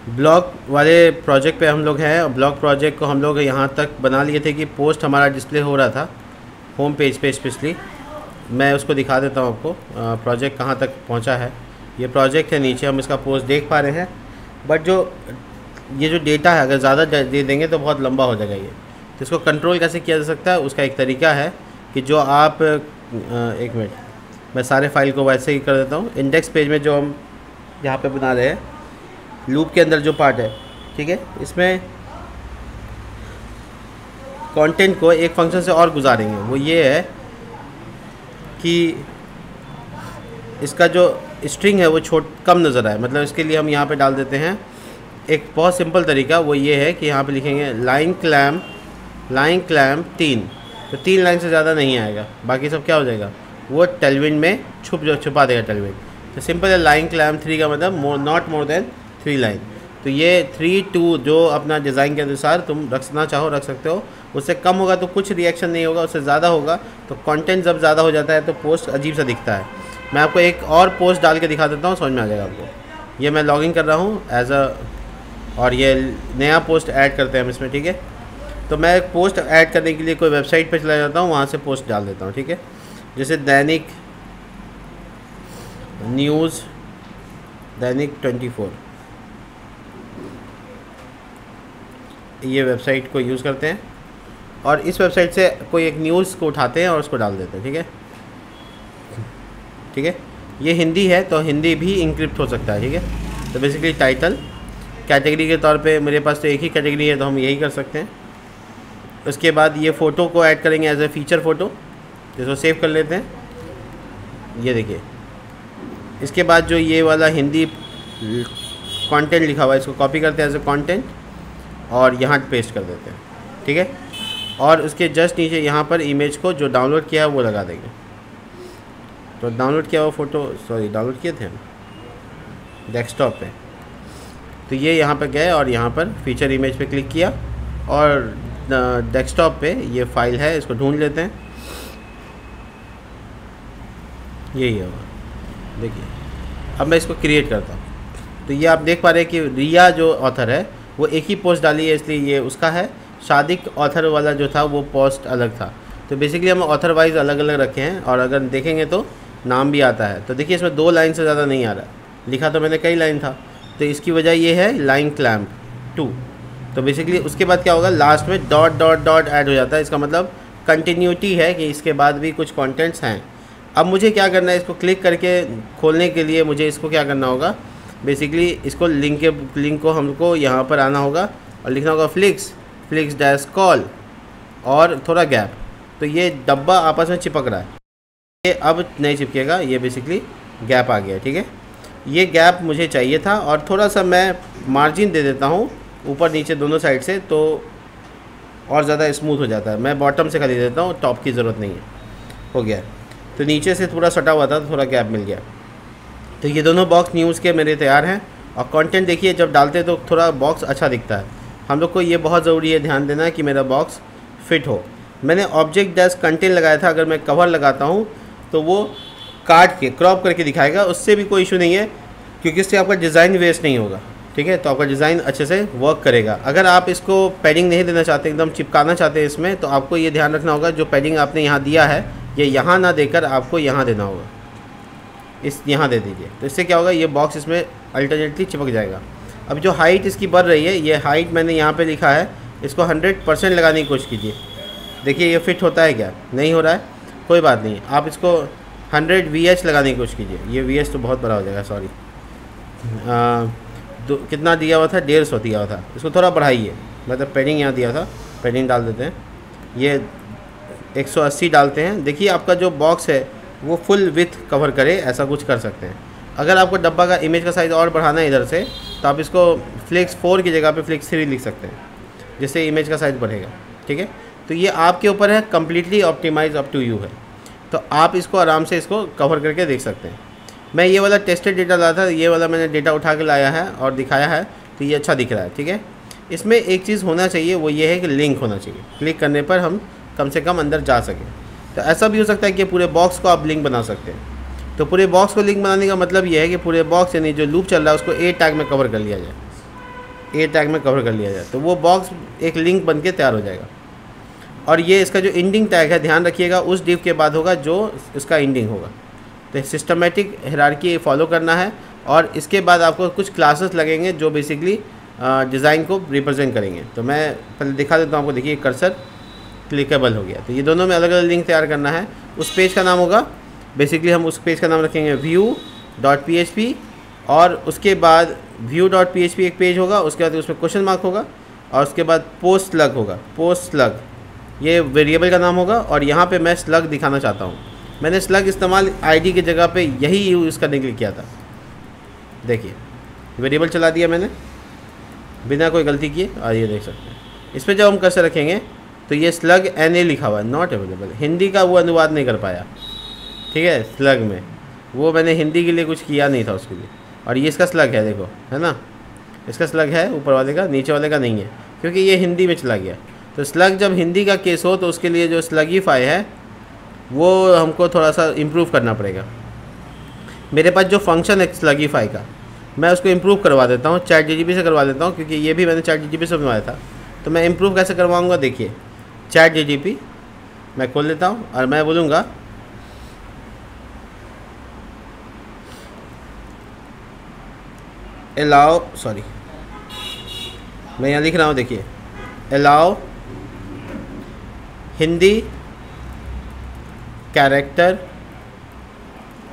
Blog वाले project पे हम लोग हैं, और ब्लॉग प्रोजेक्ट को हम लोग यहाँ तक बना लिए थे कि पोस्ट हमारा डिस्प्ले हो रहा था होम पेज पे स्पेशली। मैं उसको दिखा देता हूँ आपको प्रोजेक्ट कहाँ तक पहुँचा है। ये प्रोजेक्ट है, नीचे हम इसका पोस्ट देख पा रहे हैं, बट ये जो डेटा है अगर ज़्यादा दे देंगे तो बहुत लंबा हो जाएगा ये। तो इसको कंट्रोल कैसे किया जा सकता है, उसका एक तरीका है कि जो आप एक मिनट मैं सारे फाइल को वैसे ही कर देता हूँ। इंडेक्स पेज में जो हम यहाँ पे बना रहे हैं लूप के अंदर जो पार्ट है, ठीक है, इसमें कंटेंट को एक फंक्शन से और गुजारेंगे। वो ये है कि इसका जो स्ट्रिंग है वो कम नज़र आए, मतलब इसके लिए हम यहाँ पे डाल देते हैं एक बहुत सिंपल तरीका। वो ये है कि यहाँ पे लिखेंगे लाइन क्लैम्प 3, तो 3 लाइन से ज़्यादा नहीं आएगा, बाकी सब क्या हो जाएगा वो टेलविंड में छुपा देगा टेलविंड। तो सिंपल है, लाइन क्लैम्प 3 का मतलब नॉट मोर देन 3 लाइन। तो ये 3 2 जो अपना डिज़ाइन के अनुसार तुम रखना चाहो रख सकते हो। उससे कम होगा तो कुछ रिएक्शन नहीं होगा, उससे ज़्यादा होगा तो कंटेंट जब ज़्यादा हो जाता है तो पोस्ट अजीब सा दिखता है। मैं आपको एक और पोस्ट डाल के दिखा देता हूँ, समझ में आ जाएगा आपको। ये मैं लॉगिन कर रहा हूँ और ये नया पोस्ट ऐड करते हैं हम इसमें, ठीक है। तो मैं एक पोस्ट ऐड करने के लिए कोई वेबसाइट पे चला जाता हूँ, वहाँ से पोस्ट डाल देता हूँ, ठीक है। जैसे दैनिक 24 ये वेबसाइट को यूज़ करते हैं, और इस वेबसाइट से कोई एक न्यूज़ को उठाते हैं और उसको डाल देते हैं, ठीक है। ठीक है, ये हिंदी है तो हिंदी भी इंक्रिप्ट हो सकता है, ठीक है। तो बेसिकली टाइटल कैटेगरी के तौर पे मेरे पास तो एक ही कैटेगरी है तो हम यही कर सकते हैं। उसके बाद ये फ़ोटो को ऐड करेंगे एज ए फीचर फ़ोटो, जिसको सेव कर लेते हैं। ये देखिए, इसके बाद जो ये वाला हिंदी कंटेंट लिखा हुआ है इसको कॉपी करते हैं एज ए कंटेंट और यहाँ पेस्ट कर देते हैं, ठीक है। और उसके जस्ट नीचे यहाँ पर इमेज को जो डाउनलोड किया है वो लगा देंगे। तो डाउनलोड किया हुआ डाउनलोड किए थे हम डेस्कटॉप पे, तो ये यहाँ पर गए और यहाँ पर फीचर इमेज पे क्लिक किया और डेस्कटॉप पे ये फाइल है, इसको ढूंढ लेते हैं। यही होगा, देखिए। अब मैं इसको क्रिएट करता हूँ, तो ये आप देख पा रहे हैं कि रिया जो ऑथर है वो एक ही पोस्ट डाली है, इसलिए ये उसका है। शादिक ऑथर वाला जो था वो पोस्ट अलग था। तो बेसिकली हम ऑथर वाइज अलग अलग रखे हैं, और अगर देखेंगे तो नाम भी आता है। तो देखिए इसमें 2 लाइन से ज़्यादा नहीं आ रहा, लिखा तो मैंने कई लाइन था, तो इसकी वजह ये है लाइन क्लैम्प 2। तो बेसिकली उसके बाद क्या होगा, लास्ट में डॉट डॉट डॉट ऐड हो जाता है। इसका मतलब कंटिन्यूटी है कि इसके बाद भी कुछ कंटेंट्स हैं। अब मुझे क्या करना है, इसको क्लिक करके खोलने के लिए मुझे इसको क्या करना होगा, बेसिकली इसको लिंक को हमको यहाँ पर आना होगा और लिखना होगा फ्लिक्स डैश कॉल और थोड़ा गैप। तो ये डब्बा आपस में चिपक रहा है, ये अब नहीं चिपकेगा, ये बेसिकली गैप आ गया, ठीक है। ये गैप मुझे चाहिए था, और थोड़ा सा मैं मार्जिन दे देता हूँ ऊपर नीचे दोनों साइड से, तो और ज़्यादा स्मूथ हो जाता है। मैं बॉटम से खाली देता हूँ, टॉप की ज़रूरत नहीं है। हो गया, तो नीचे से थोड़ा सटा हुआ था तो थोड़ा गैप मिल गया। तो ये दोनों बॉक्स न्यूज़ के मेरे तैयार हैं। और कंटेंट देखिए जब डालते हैं तो थोड़ा बॉक्स अच्छा दिखता है। हम लोग को ये बहुत ज़रूरी है ध्यान देना कि मेरा बॉक्स फिट हो। मैंने ऑब्जेक्ट डैश कंटेंट लगाया था, अगर मैं कवर लगाता हूँ तो वो काट के क्रॉप करके दिखाएगा, उससे भी कोई इशू नहीं है, क्योंकि इससे आपका डिज़ाइन वेस्ट नहीं होगा, ठीक है। तो आपका डिज़ाइन अच्छे से वर्क करेगा। अगर आप इसको पैडिंग नहीं देना चाहते, एकदम चिपकाना चाहते हैं इसमें, तो आपको ये ध्यान रखना होगा जो पैडिंग आपने यहाँ दिया है ये यहाँ ना देकर आपको यहाँ देना होगा, यहाँ दे दीजिए। तो इससे क्या होगा, ये बॉक्स इसमें अल्टरनेटली चिपक जाएगा। अब जो हाइट इसकी बढ़ रही है, ये हाइट मैंने यहाँ पे लिखा है, इसको 100% लगाने की कोशिश कीजिए। देखिए ये फिट होता है क्या, नहीं हो रहा है, कोई बात नहीं, आप इसको 100 VH लगाने की कोशिश कीजिए। ये VH तो बहुत बड़ा हो जाएगा, सॉरी। कितना दिया हुआ था, 150 दिया हुआ था, इसको थोड़ा बढ़ाइए। मतलब पैडिंग यहाँ दिया था, पैडिंग डाल देते हैं, ये 180 डालते हैं। देखिए आपका जो बॉक्स है वो फुल विथ कवर करे, ऐसा कुछ कर सकते हैं। अगर आपको डब्बा का इमेज का साइज़ और बढ़ाना है इधर से, तो आप इसको फ्लिक्स 4 की जगह पे फ्लिक्स 3 लिख सकते हैं, जिससे इमेज का साइज़ बढ़ेगा, ठीक है। तो ये आपके ऊपर है, completely optimize up to you है। तो आप इसको आराम से इसको कवर करके देख सकते हैं। मैं ये वाला टेस्टेड डेटा लाया था, ये वाला मैंने डेटा उठा के लाया है और दिखाया है, तो ये अच्छा दिख रहा है, ठीक है। इसमें एक चीज़ होना चाहिए, वो ये है कि लिंक होना चाहिए। क्लिक करने पर हम कम से कम अंदर जा सकें। तो ऐसा भी हो सकता है कि पूरे बॉक्स को आप लिंक बना सकते हैं। तो पूरे बॉक्स को लिंक बनाने का मतलब ये है कि पूरे बॉक्स यानी जो लूप चल रहा है उसको ए टैग में कवर कर लिया जाए। ए टैग में कवर कर लिया जाए, तो वो बॉक्स एक लिंक बन के तैयार हो जाएगा। और ये इसका जो एंडिंग टैग है, ध्यान रखिएगा उस डिव के बाद होगा जो इसका एंडिंग होगा। तो सिस्टमेटिक हायरार्की फॉलो करना है, और इसके बाद आपको कुछ क्लासेस लगेंगे जो बेसिकली डिज़ाइन को रिप्रेजेंट करेंगे। तो मैं पहले दिखा देता हूँ आपको। देखिए कर्सर क्लिकेबल हो गया, तो ये दोनों में अलग अलग लिंक तैयार करना है। उस पेज का नाम होगा, बेसिकली हम उस पेज का नाम रखेंगे view.php, और उसके बाद view.php एक पेज होगा, उसके बाद उसमें क्वेश्चन मार्क होगा, और उसके बाद पोस्ट स्लग होगा। पोस्ट स्लग ये वेरिएबल का नाम होगा, और यहाँ पे मैं स्लग दिखाना चाहता हूँ। मैंने स्लग इस्तेमाल आईडी की जगह पे यही यूज़ करने के लिए किया था। देखिए वेरिएबल चला दिया मैंने बिना कोई गलती किए, और ये देख सकते हैं। इस पर जब हम कर्सर रखेंगे तो ये स्लग NA लिखा हुआ है, नॉट अवेलेबल। हिंदी का वो अनुवाद नहीं कर पाया, ठीक है। स्लग में वो मैंने हिंदी के लिए कुछ किया नहीं था उसके लिए। और ये इसका स्लग है, देखो है ना, इसका स्लग है ऊपर वाले का, नीचे वाले का नहीं है, क्योंकि ये हिंदी में चला गया। तो स्लग जब हिंदी का केस हो तो उसके लिए जो स्लगीफाई है वो हमको थोड़ा सा इम्प्रूव करना पड़ेगा। मेरे पास जो फंक्शन है स्लगीफाई का, मैं उसको इम्प्रूव करवा देता हूँ, ChatGPT से करवा देता हूँ, क्योंकि ये भी मैंने ChatGPT से बनवाया था। तो मैं इम्प्रूव कैसे करवाऊँगा, देखिए ChatGPT मैं खोल लेता हूँ, और मैं बोलूँगा अलाउ, सॉरी मैं यहाँ लिख रहा हूँ, देखिए अलाउ हिंदी कैरेक्टर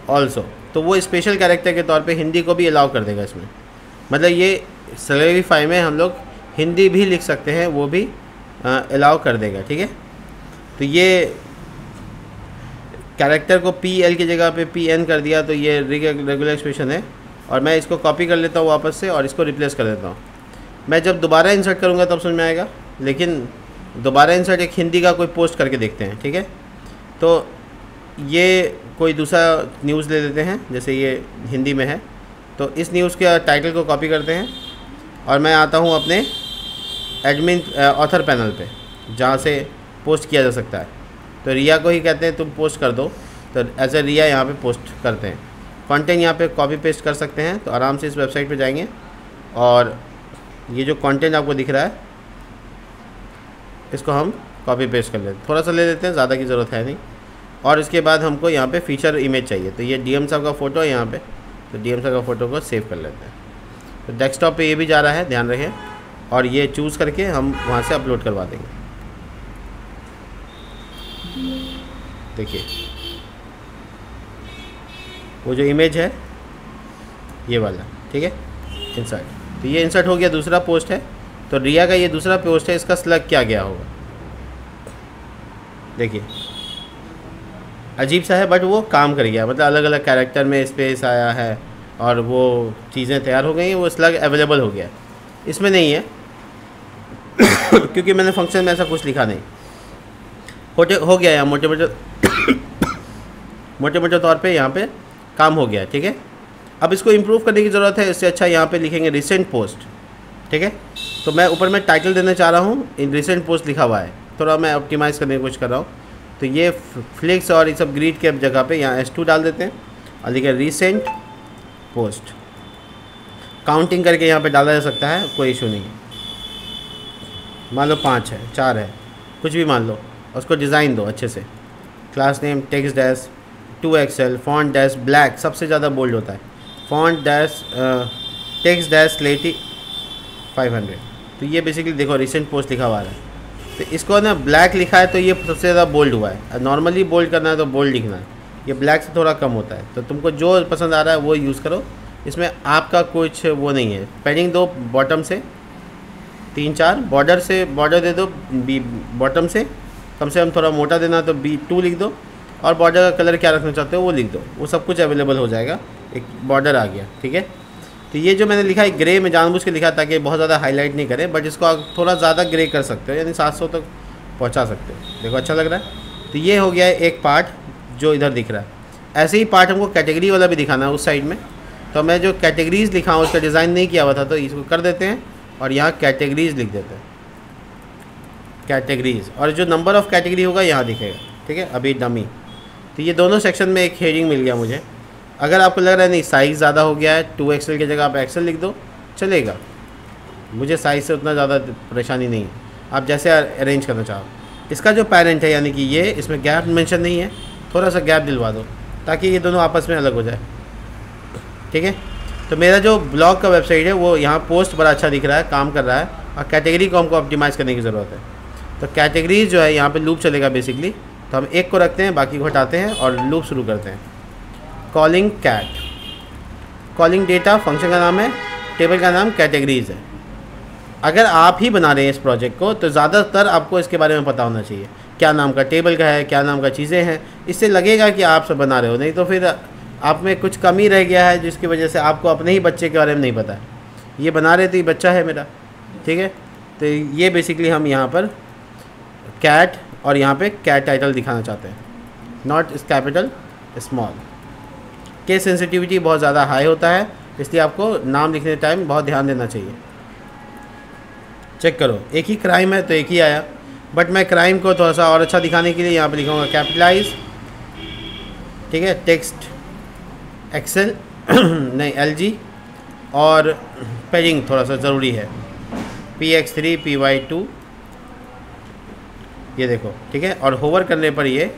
ऑल्सो। तो वो स्पेशल कैरेक्टर के तौर पे हिंदी को भी अलाउ कर देगा इसमें। मतलब ये स्लगीफाई में हम लोग हिंदी भी लिख सकते हैं, वो भी अलाउ कर देगा, ठीक है। तो ये कैरेक्टर को PL की जगह पे PN कर दिया, तो ये रेगुलर एक्सप्रेशन है। और मैं इसको कॉपी कर लेता हूँ वापस से, और इसको रिप्लेस कर देता हूँ। मैं जब दोबारा इंसर्ट करूँगा तब समझ में आएगा, लेकिन दोबारा इंसर्ट एक हिंदी का कोई पोस्ट करके देखते हैं, ठीक है। तो ये कोई दूसरा न्यूज़ ले लेते हैं, जैसे ये हिंदी में है, तो इस न्यूज़ के टाइटल को कॉपी करते हैं, और मैं आता हूँ अपने एडमिन ऑथर पैनल पे, जहाँ से पोस्ट किया जा सकता है। तो रिया को ही कहते हैं तुम पोस्ट कर दो, तो एज ए रिया यहाँ पे पोस्ट करते हैं। कंटेंट यहाँ पे कॉपी पेस्ट कर सकते हैं, तो आराम से इस वेबसाइट पे जाएंगे, और ये जो कंटेंट आपको दिख रहा है इसको हम कॉपी पेस्ट कर लेते हैं। थोड़ा सा ले लेते हैं, ज़्यादा की ज़रूरत है नहीं। और इसके बाद हमको यहाँ पे फीचर इमेज चाहिए, तो ये DM साहब का फ़ोटो है यहाँ पे, तो DM साहब का फ़ोटो को सेव कर लेते हैं। तो डेस्कटॉप पे ये भी जा रहा है, ध्यान रखें, और ये चूज़ करके हम वहाँ से अपलोड करवा देंगे। देखिए वो जो इमेज है ये वाला, ठीक है, इंसर्ट। तो ये इंसर्ट हो गया, दूसरा पोस्ट है। तो रिया का ये दूसरा पोस्ट है, इसका स्लग क्या गया होगा, देखिए अजीब सा है, बट वो काम कर गया। मतलब अलग अलग कैरेक्टर में स्पेस आया है, और वो चीज़ें तैयार हो गई हैं, वो स्लग अवेलेबल हो गया। इसमें नहीं है क्योंकि मैंने फंक्शन में ऐसा कुछ लिखा नहीं। हो गया यहाँ मोटे मोटे तौर पे यहाँ पे काम हो गया, ठीक है। अब इसको इम्प्रूव करने की ज़रूरत है। इससे अच्छा यहाँ पे लिखेंगे रिसेंट पोस्ट, ठीक है। तो मैं ऊपर में टाइटल देना चाह रहा हूँ, इन रिसेंट पोस्ट लिखा हुआ है, थोड़ा मैं ऑप्टिमाइज़ करने की कोशिश कर रहा हूँ। तो ये फ्लिक्स और ये सब ग्रीड के जगह पे यहाँ S2 डाल देते हैं, और लिखे रिसेंट पोस्ट। काउंटिंग करके यहाँ पे डाला जा सकता है, कोई इशू नहीं है। मान लो 5 है, 4 है, कुछ भी मान लो। उसको डिज़ाइन दो अच्छे से, class name text dash 2XL, font dash black, सबसे ज़्यादा बोल्ड होता है, फॉन्ट डैश टेक्स्ट डैश स्लेटी 500। तो ये बेसिकली देखो रिसेंट पोस्ट लिखा हुआ है, तो इसको ना ब्लैक लिखा है, तो ये सबसे ज़्यादा बोल्ड हुआ है। नॉर्मली बोल्ड करना है तो बोल्ड लिखना है, ये ब्लैक से थोड़ा कम होता है। तो तुमको जो पसंद आ रहा है वो यूज़ करो, इसमें आपका कुछ वो नहीं है। पैडिंग दो बॉटम से 3-4, बॉर्डर से बॉर्डर दे दो बॉटम से कम थोड़ा मोटा देना तो B2 लिख दो, और बॉर्डर का कलर क्या रखना चाहते हो वो लिख दो, वो सब कुछ अवेलेबल हो जाएगा। एक बॉर्डर आ गया, ठीक है। तो ये जो मैंने लिखा है ग्रे में जानबूझ के लिखा ताकि बहुत ज़्यादा हाईलाइट नहीं करे, बट इसको आप थोड़ा ज़्यादा ग्रे कर सकते हो, यानी 700 तक पहुंचा सकते हो। देखो अच्छा लग रहा है। तो ये हो गया है एक पार्ट जो इधर दिख रहा है। ऐसे ही पार्ट हमको कैटेगरी वाला भी दिखाना है उस साइड में। तो मैं जो कैटेगरीज़ लिखा हूँ उसका डिज़ाइन नहीं किया हुआ था, तो इसको कर देते हैं और यहाँ कैटेगरीज़ लिख देते हैं, कैटेगरीज़। और जो नंबर ऑफ़ कैटेगरी होगा यहाँ दिखेगा, ठीक है, अभी डमी। तो ये दोनों सेक्शन में एक हेडिंग मिल गया मुझे। अगर आपको लग रहा है नहीं साइज़ ज़्यादा हो गया है, 2XL की जगह आप XL लिख दो, चलेगा। मुझे साइज़ से उतना ज़्यादा परेशानी नहीं है, आप जैसे अरेंज करना चाहो। इसका जो पेरेंट है यानी कि ये, इसमें गैप मेंशन नहीं है, थोड़ा सा गैप दिलवा दो ताकि ये दोनों आपस में अलग हो जाए, ठीक है। तो मेरा जो ब्लॉग का वेबसाइट है वो यहाँ पोस्ट बड़ा अच्छा दिख रहा है, काम कर रहा है, और कैटेगरी को हमको ऑप्टिमाइज़ करने की ज़रूरत है। तो कैटेगरीज जो है यहाँ पे लूप चलेगा बेसिकली, तो हम एक को रखते हैं, बाकी को हटाते हैं और लूप शुरू करते हैं। Calling cat, calling data function का नाम है, टेबल का नाम कैटेगरीज है। अगर आप ही बना रहे हैं इस प्रोजेक्ट को तो ज़्यादातर आपको इसके बारे में पता होना चाहिए, क्या नाम का टेबल का है, क्या नाम का चीज़ें हैं। इससे लगेगा कि आप सब बना रहे हो, नहीं तो फिर आप में कुछ कमी रह गया है जिसकी वजह से आपको अपने ही बच्चे के बारे में नहीं पता है। ये बना रहे तो ये बच्चा है मेरा, ठीक है। तो ये बेसिकली हम यहाँ पर कैट और यहाँ पे कैट टाइटल दिखाना चाहते हैं, नॉट इस कैपिटल स्मॉल। केस सेंसिटिविटी बहुत ज़्यादा हाई होता है, इसलिए आपको नाम लिखने टाइम बहुत ध्यान देना चाहिए। चेक करो, एक ही क्राइम है तो एक ही आया, बट मैं क्राइम को थोड़ा सा और अच्छा दिखाने के लिए यहाँ पे लिखूँगा कैपिटलाइज, ठीक है। टेक्स्ट एक्सेल नहीं LG, और पेजिंग थोड़ा सा ज़रूरी है, PX3 PY2, ये देखो, ठीक है। और होवर करने पर ये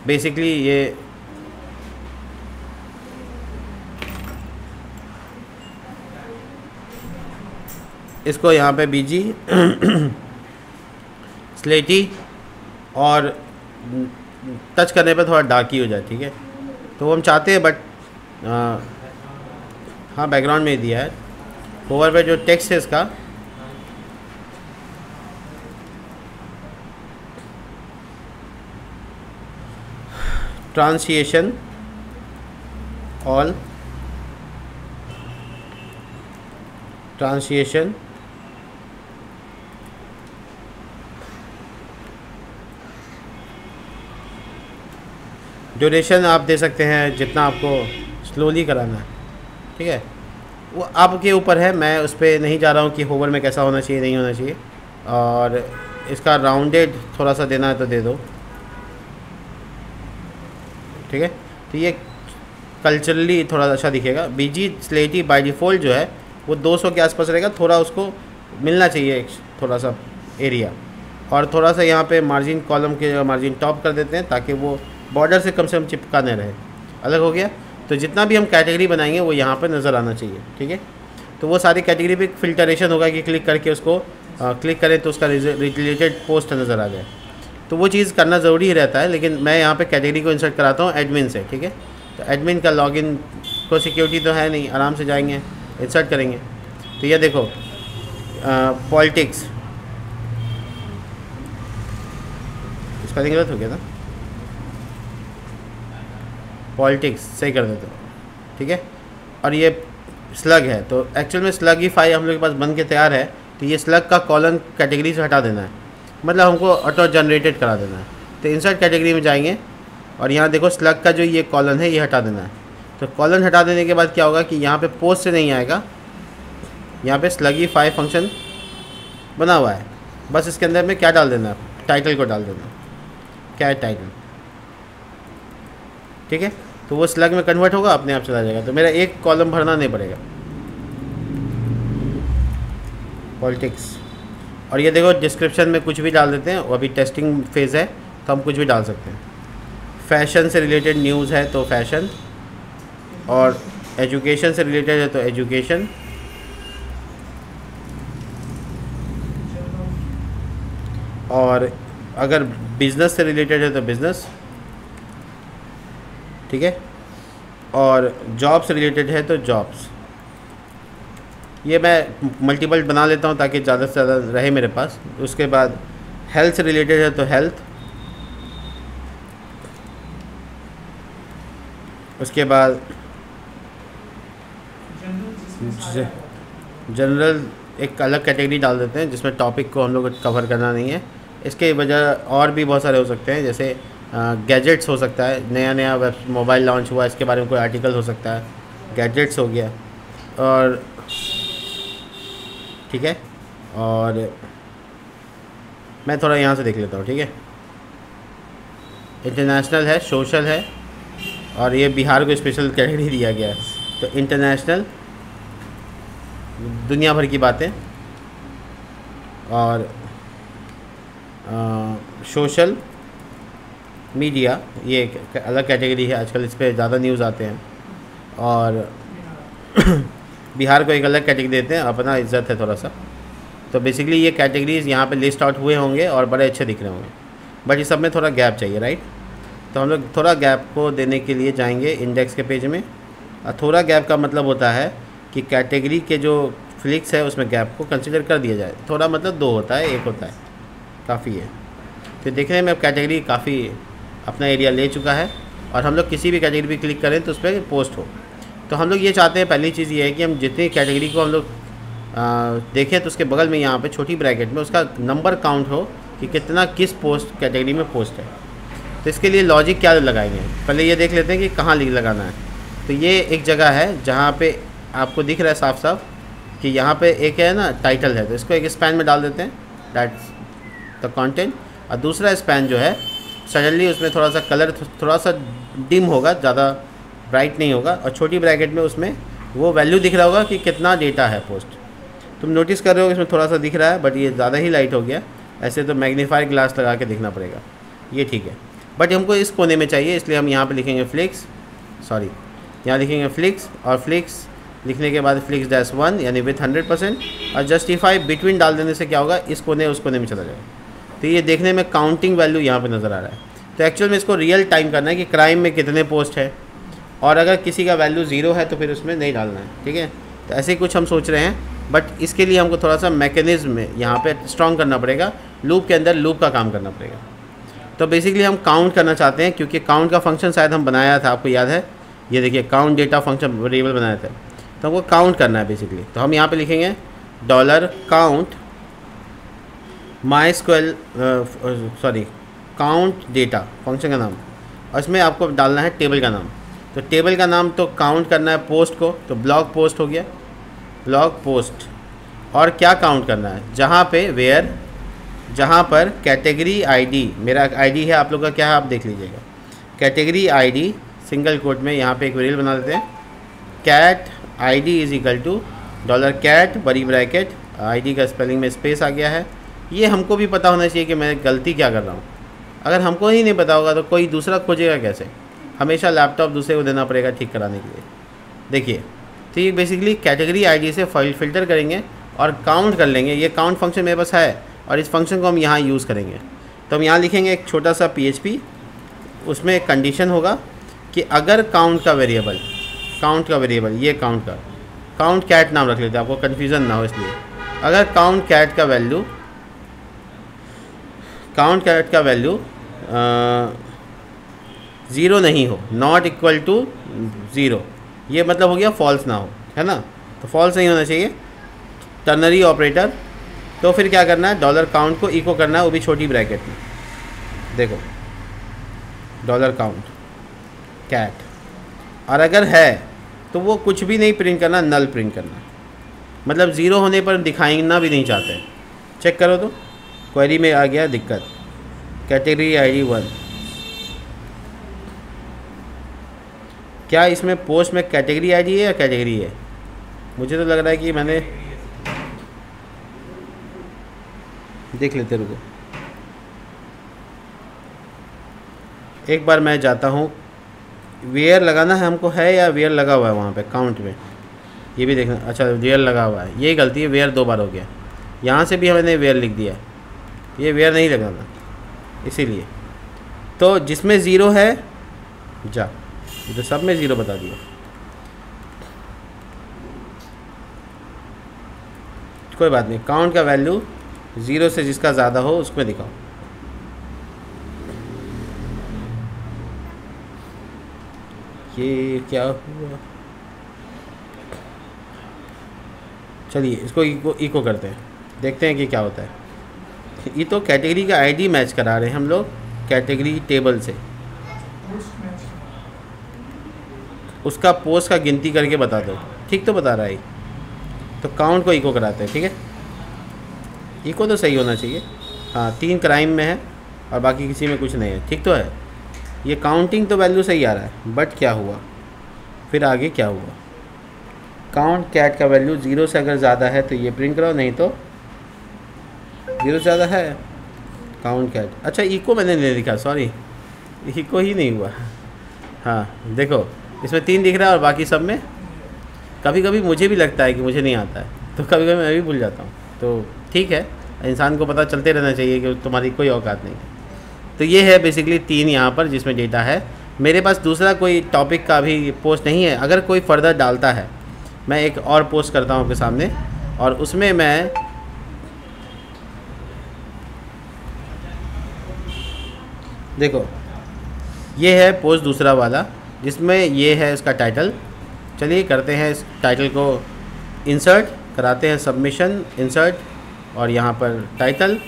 बेसिकली ये इसको यहाँ पे BG स्लेटी और टच करने पर थोड़ा डार्क ही हो जाए, ठीक है। तो वो हम चाहते हैं, बट हाँ बैकग्राउंड में ही दिया है। होवर पे जो टेक्स्ट है इसका ट्रांसलेशन ऑल, ट्रांसलेशन ड्यूरेशन आप दे सकते हैं जितना आपको स्लोली कराना है, ठीक है। वो आपके ऊपर है, मैं उस पर नहीं जा रहा हूँ कि होवर में कैसा होना चाहिए नहीं होना चाहिए। और इसका राउंडेड थोड़ा सा देना है तो दे दो, ठीक है। तो ये कल्चरली थोड़ा अच्छा दिखेगा। BG स्लेटी बाय डिफ़ॉल्ट जो है वो 200 के आसपास रहेगा, थोड़ा उसको मिलना चाहिए थोड़ा सा एरिया। और थोड़ा सा यहाँ पे मार्जिन कॉलम के मार्जिन टॉप कर देते हैं ताकि वो बॉर्डर से कम चिपका नहीं रहे, अलग हो गया। तो जितना भी हम कैटेगरी बनाएंगे वो यहाँ पर नज़र आना चाहिए, ठीक है। तो वो सारी कैटेगरी पे फिल्टरेशन होगा कि क्लिक करके उसको क्लिक करें तो उसका रिलेटेड पोस्ट नज़र आ जाए। तो वो चीज़ करना ज़रूरी रहता है, लेकिन मैं यहाँ पे कैटेगरी को इंसर्ट कराता हूँ एडमिन से, ठीक है। तो एडमिन का लॉगिन को सिक्योरिटी तो है नहीं, आराम से जाएंगे इंसर्ट करेंगे। तो ये देखो पॉलिटिक्स, स्पेलिंग गलत हो गया था, पॉलिटिक्स सही कर देते हो, ठीक है। और ये स्लग है, तो एक्चुअल में स्लग ही फाइल हम लोग के पास बन के तैयार है। तो ये स्लग का कॉलन कैटेगरी से हटा देना है, मतलब हमको ऑटो जनरेटेड करा देना है। तो इंसर्ट कैटेगरी में जाएंगे और यहाँ देखो स्लग का जो ये कॉलन है ये हटा देना है। तो कॉलन हटा देने के बाद क्या होगा कि यहाँ पे पोस्ट से नहीं आएगा, यहाँ पे slugify फंक्शन बना हुआ है। बस इसके अंदर में क्या डाल देना है, टाइटल को डाल देना, क्या है टाइटल, ठीक है। तो वो स्लग में कन्वर्ट होगा, अपने आप चला जाएगा। तो मेरा एक कॉलम भरना नहीं पड़ेगा, पॉलिटिक्स। और ये देखो डिस्क्रिप्शन में कुछ भी डाल देते हैं, वो अभी टेस्टिंग फेज़ है तो हम कुछ भी डाल सकते हैं। फैशन से रिलेटेड न्यूज़ है तो फैशन, और एजुकेशन से रिलेटेड है तो एजुकेशन, और अगर बिज़नेस से रिलेटेड है तो बिज़नेस, ठीक है। और जॉब से रिलेटेड है तो जॉब्स। ये मैं मल्टीपल बना लेता हूँ ताकि ज़्यादा से ज़्यादा रहे मेरे पास। उसके बाद हेल्थ से रिलेटेड है तो हेल्थ, उसके बाद जनरल एक अलग कैटेगरी डाल देते हैं जिसमें टॉपिक को हम लोग कवर करना नहीं है। इसके वजह और भी बहुत सारे हो सकते हैं, जैसे गैजेट्स हो सकता है, नया नया वेब मोबाइल लॉन्च हुआ इसके बारे में कोई आर्टिकल हो सकता है, गैजेट्स हो गया। और ठीक है, और मैं थोड़ा यहाँ से देख लेता हूँ, ठीक है। इंटरनेशनल है, सोशल है, और ये बिहार को स्पेशल कैटेगरी दिया गया है। तो इंटरनेशनल दुनिया भर की बातें, और सोशल मीडिया, ये एक अलग कैटेगरी है, आजकल इस पर ज़्यादा न्यूज़ आते हैं। और बिहार को एक अलग कैटेगरी देते हैं, अपना इज्जत है थोड़ा सा। तो बेसिकली ये कैटेगरीज यहाँ पे लिस्ट आउट हुए होंगे और बड़े अच्छे दिख रहे होंगे, बट इस सब में थोड़ा गैप चाहिए, राइट। तो हम लोग थोड़ा गैप को देने के लिए जाएंगे इंडेक्स के पेज में। और थोड़ा गैप का मतलब होता है कि कैटेगरी के जो फ्लिक्स है उसमें गैप को कंसिडर कर दिया जाए। थोड़ा मतलब 2 होता है, 1 होता है, काफ़ी है। तो देखने में अब कैटेगरी काफ़ी अपना एरिया ले चुका है, और हम लोग किसी भी कैटेगरी पर क्लिक करें तो उस पर पोस्ट हो। तो हम लोग ये चाहते हैं, पहली चीज़ ये है कि हम जितनी कैटेगरी को हम लोग देखें तो उसके बगल में यहाँ पे छोटी ब्रैकेट में उसका नंबर काउंट हो कि कितना किस पोस्ट कैटेगरी में पोस्ट है। तो इसके लिए लॉजिक क्या लगाएंगे, पहले ये देख लेते हैं कि कहाँ लिंक लगाना है। तो ये एक जगह है जहाँ पे आपको दिख रहा है साफ साफ कि यहाँ पे एक है ना टाइटल है, तो इसको एक स्पैन में डाल देते हैं, दैट्स द कंटेंट। और दूसरा स्पैन जो है सडनली उसमें थोड़ा सा कलर थोड़ा सा डिम होगा, ज़्यादा ब्राइट नहीं होगा, और छोटी ब्रैकेट में उसमें वो वैल्यू दिख रहा होगा कि कितना डेटा है पोस्ट। तुम नोटिस कर रहे हो इसमें थोड़ा सा दिख रहा है, बट ये ज़्यादा ही लाइट हो गया। ऐसे तो मैग्नीफायर ग्लास लगा के देखना पड़ेगा, ये ठीक है। बट हमको इस कोने में चाहिए, इसलिए हम यहाँ पे लिखेंगे फ्लिक्स, सॉरी यहाँ लिखेंगे फ्लिक्स, और फ्लिक्स लिखने के बाद फ्लिक्स -1 यानी विथ 100%, और जस्टिफाई बिटवीन डाल देने से क्या होगा, इस कोने उस कोने में चला जाएगा। तो ये देखने में काउंटिंग वैल्यू यहाँ पर नज़र आ रहा है। तो एक्चुअल में इसको रियल टाइम करना है कि क्राइम में कितने पोस्ट है, और अगर किसी का वैल्यू 0 है तो फिर उसमें नहीं डालना है, ठीक है। तो ऐसे ही कुछ हम सोच रहे हैं, बट इसके लिए हमको थोड़ा सा मैकेनिज्म में यहाँ पे स्ट्रॉन्ग करना पड़ेगा, लूप के अंदर लूप का काम करना पड़ेगा। तो बेसिकली हम काउंट करना चाहते हैं, क्योंकि काउंट का फंक्शन शायद हम बनाया था, आपको याद है, ये देखिए काउंट डेटा फंक्शन वेरिएबल बनाया था। तो हमको काउंट करना है बेसिकली। तो हम यहाँ पे लिखेंगे $count MySQL count data function का नाम, और इसमें आपको डालना है टेबल का नाम। तो टेबल का नाम तो काउंट करना है पोस्ट को, तो ब्लॉग पोस्ट हो गया, ब्लॉग पोस्ट। और क्या काउंट करना है, जहाँ पे वेयर, जहाँ पर कैटेगरी आईडी, मेरा आईडी है, आप लोग का क्या है आप देख लीजिएगा, कैटेगरी आईडी सिंगल कोट में यहाँ पे एक वेरिएबल बना देते हैं, cat ID is equal to $cat बड़ी ब्रैकेट, आईडी का स्पेलिंग में स्पेस आ गया है। ये हमको भी पता होना चाहिए कि मैं गलती क्या कर रहा हूँ। अगर हमको ही नहीं पता होगा तो कोई दूसरा खोजेगा कैसे, हमेशा लैपटॉप दूसरे को देना पड़ेगा ठीक कराने के लिए। देखिए, तो ये बेसिकली कैटेगरी आईडी से फ़िल्टर करेंगे और काउंट कर लेंगे। ये काउंट फंक्शन मेरे पास है, और इस फंक्शन को हम यहाँ यूज़ करेंगे। तो हम यहाँ लिखेंगे एक छोटा सा PHP, उसमें एक कंडीशन होगा कि अगर काउंट का वेरिएबल ये काउंट कैट नाम रख लेते हैं, आपको कन्फ्यूज़न ना हो इसलिए। अगर काउंट कैट का वैल्यू 0 नहीं हो, नॉट इक्वल टू 0, ये मतलब हो गया फॉल्स ना हो, है ना। तो फॉल्स नहीं होना चाहिए, टर्नरी ऑपरेटर। तो फिर क्या करना है, $count को इको करना है, वो भी छोटी ब्रैकेट में। देखो $count कैट, और अगर है तो वो कुछ भी नहीं प्रिंट करना, नल प्रिंट करना, मतलब 0 होने पर दिखाना भी नहीं चाहते। चेक करो तो क्वेरी में आ गया दिक्कत, कैटेगरी आईडी 1। क्या इसमें पोस्ट में कैटेगरी आईडी है या कैटेगरी है? मुझे तो लग रहा है कि मैंने देख लेते, रुको एक बार मैं जाता हूँ। वेयर लगाना है हमको, है या वेयर लगा हुआ है वहाँ पे काउंट में, ये भी देखना। अच्छा वेयर लगा हुआ है, यही गलती है, वेयर 2 बार हो गया। यहाँ से भी हमने वेयर लिख दिया, ये वेयर नहीं लगाना इसीलिए। तो जिसमें 0 है जा, तो सब में 0 बता दिया, कोई बात नहीं। काउंट का वैल्यू 0 से जिसका ज़्यादा हो उसमें दिखाओ। ये क्या हुआ, चलिए इसको इको करते हैं, देखते हैं कि क्या होता है। ये तो कैटेगरी का आईडी मैच करा रहे हैं हम लोग कैटेगरी टेबल से, उसका पोस्ट का गिनती करके बता दो, ठीक तो बता रहा है। तो काउंट को इको कराते हैं, ठीक है। इको तो सही होना चाहिए, हाँ 3 क्राइम में है और बाकी किसी में कुछ नहीं है, ठीक तो है। ये काउंटिंग तो वैल्यू सही आ रहा है, बट क्या हुआ फिर आगे क्या हुआ। काउंट कैट का वैल्यू 0 से अगर ज़्यादा है तो ये प्रिंट कराओ, नहीं तो 0 ज़्यादा है। काउंट कैट, अच्छा इको मैंने नहीं लिखा, सॉरी, इको ही नहीं हुआ। हाँ देखो इसमें 3 दिख रहा है और बाकी सब में कभी कभी मुझे भी लगता है कि मुझे नहीं आता है, तो कभी कभी मैं भी भूल जाता हूँ। तो ठीक है, इंसान को पता चलते रहना चाहिए कि तुम्हारी कोई औकात नहीं है। तो ये है बेसिकली 3 यहाँ पर जिसमें डेटा है। मेरे पास दूसरा कोई टॉपिक का भी पोस्ट नहीं है। अगर कोई फर्दर डालता है मैं एक और पोस्ट करता हूँ आपके सामने, और उसमें मैं देखो ये है पोस्ट दूसरा वाला जिसमें ये है इसका टाइटल। चलिए करते हैं इस टाइटल को इंसर्ट, कराते हैं सबमिशन, इंसर्ट और यहाँ पर टाइटल,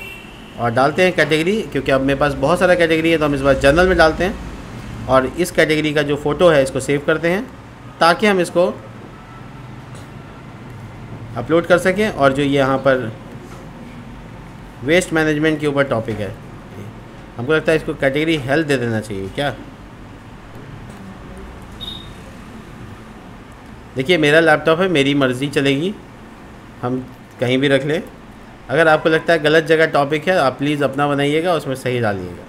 और डालते हैं कैटेगरी, क्योंकि अब मेरे पास बहुत सारा कैटेगरी है तो हम इस बार जर्नल में डालते हैं। और इस कैटेगरी का जो फ़ोटो है इसको सेव करते हैं ताकि हम इसको अपलोड कर सकें। और जो यहाँ पर वेस्ट मैनेजमेंट के ऊपर टॉपिक है, हमको लगता है इसको कैटेगरी हेल्थ दे देना चाहिए क्या। देखिए मेरा लैपटॉप है, मेरी मर्ज़ी चलेगी, हम कहीं भी रख लें। अगर आपको लगता है गलत जगह टॉपिक है आप प्लीज़ अपना बनाइएगा, उसमें सही डालिएगा।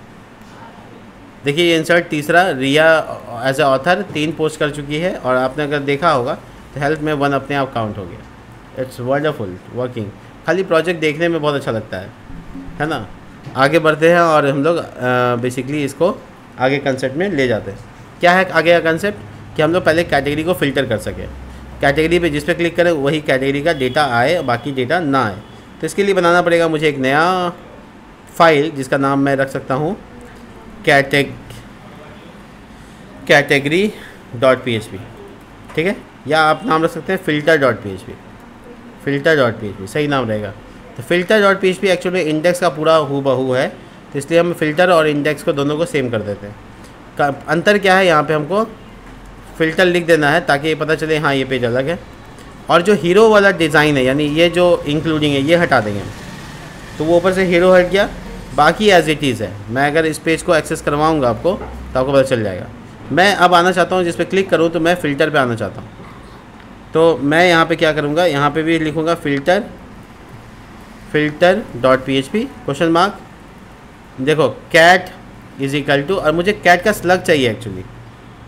देखिए ये इंसर्ट तीसरा, रिया एज ए ऑथर 3 पोस्ट कर चुकी है, और आपने अगर देखा होगा तो हेल्थ में 1 अपने आप काउंट हो गया। It's wonderful working. खाली प्रोजेक्ट देखने में बहुत अच्छा लगता है ना। आगे बढ़ते हैं और हम लोग बेसिकली इसको आगे कंसेप्ट में ले जाते हैं। क्या है आगे का कंसेप्ट, कि हम लोग पहले कैटेगरी को फ़िल्टर कर सकें। कैटेगरी पे जिस पे क्लिक करें वही कैटेगरी का डेटा आए, बाकी डेटा ना आए। तो इसके लिए बनाना पड़ेगा मुझे एक नया फाइल जिसका नाम मैं रख सकता हूँ category.php, ठीक है, या आप नाम रख सकते हैं filter.php। filter.php सही नाम रहेगा। तो filter.php एक्चुअली में इंडेक्स का पूरा हूबहू है, तो इसलिए हम फ़िल्टर और इंडेक्स को दोनों को सेम कर देते हैं। अंतर क्या है, यहाँ पे हमको फ़िल्टर लिख देना है ताकि ये पता चले हाँ ये पेज अलग है। और जो हीरो वाला डिज़ाइन है, यानी ये जो इंक्लूडिंग है, ये हटा देंगे हम। तो वो ऊपर से हीरो हट गया, बाकी एज इट इज़ है। मैं अगर इस पेज को एक्सेस करवाऊँगा आपको तो आपको पता चल जाएगा। मैं अब आना चाहता हूँ, जिस पर क्लिक करूँ तो मैं फ़िल्टर पे आना चाहता हूँ। तो मैं यहाँ पे क्या करूँगा, यहाँ पे भी लिखूँगा filter.php क्वेश्चन मार्क। देखो कैट इज इक्वल टू, और मुझे कैट का स्लग चाहिए एक्चुअली,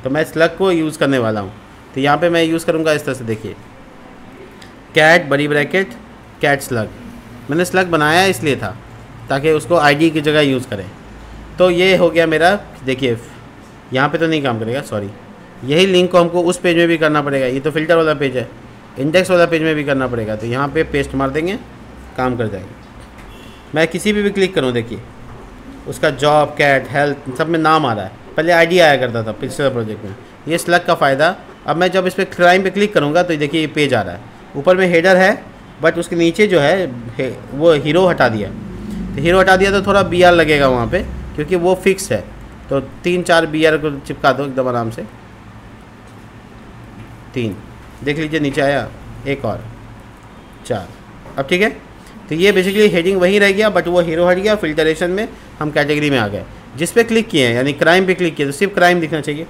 तो मैं स्लग को यूज़ करने वाला हूँ। तो यहाँ पे मैं यूज़ करूँगा इस तरह से, देखिए कैट बड़ी ब्रैकेट कैट स्लग। मैंने स्लग बनाया इसलिए था ताकि उसको आईडी की जगह यूज़ करें। तो ये हो गया मेरा। देखिए यहाँ पे तो नहीं काम करेगा, सॉरी, यही लिंक को हमको उस पेज में भी करना पड़ेगा। ये तो फ़िल्टर वाला पेज है, इंडेक्स वाला पेज में भी करना पड़ेगा। तो यहाँ पे पेस्ट मार देंगे, काम कर जाएगा। मैं किसी भी क्लिक करूँ, देखिए उसका जॉब, कैट, हेल्थ सब में नाम आ रहा है। पहले आईडी आया करता था पिछले प्रोजेक्ट में। ये स्लग का फ़ायदा। अब मैं जब इस पर क्राइम पे क्लिक करूँगा तो देखिए ये पेज आ रहा है, ऊपर में हेडर है, बट उसके नीचे जो है वो हीरो हटा दिया। तो हीरो हटा दिया तो थोड़ा BR लगेगा वहाँ पे, क्योंकि वो फिक्स है। तो 3-4 BR को चिपका दो एकदम आराम से। 3 देख लीजिए नीचे आया, एक और 4। अब ठीक है। तो ये बेसिकली हेडिंग वही रह गया, बट वो हीरो हट गया। फिल्टरेशन में हम कैटेगरी में आ गए। जिस पे क्लिक किए हैं, यानी क्राइम पे क्लिक किए, तो सिर्फ क्राइम दिखना चाहिए।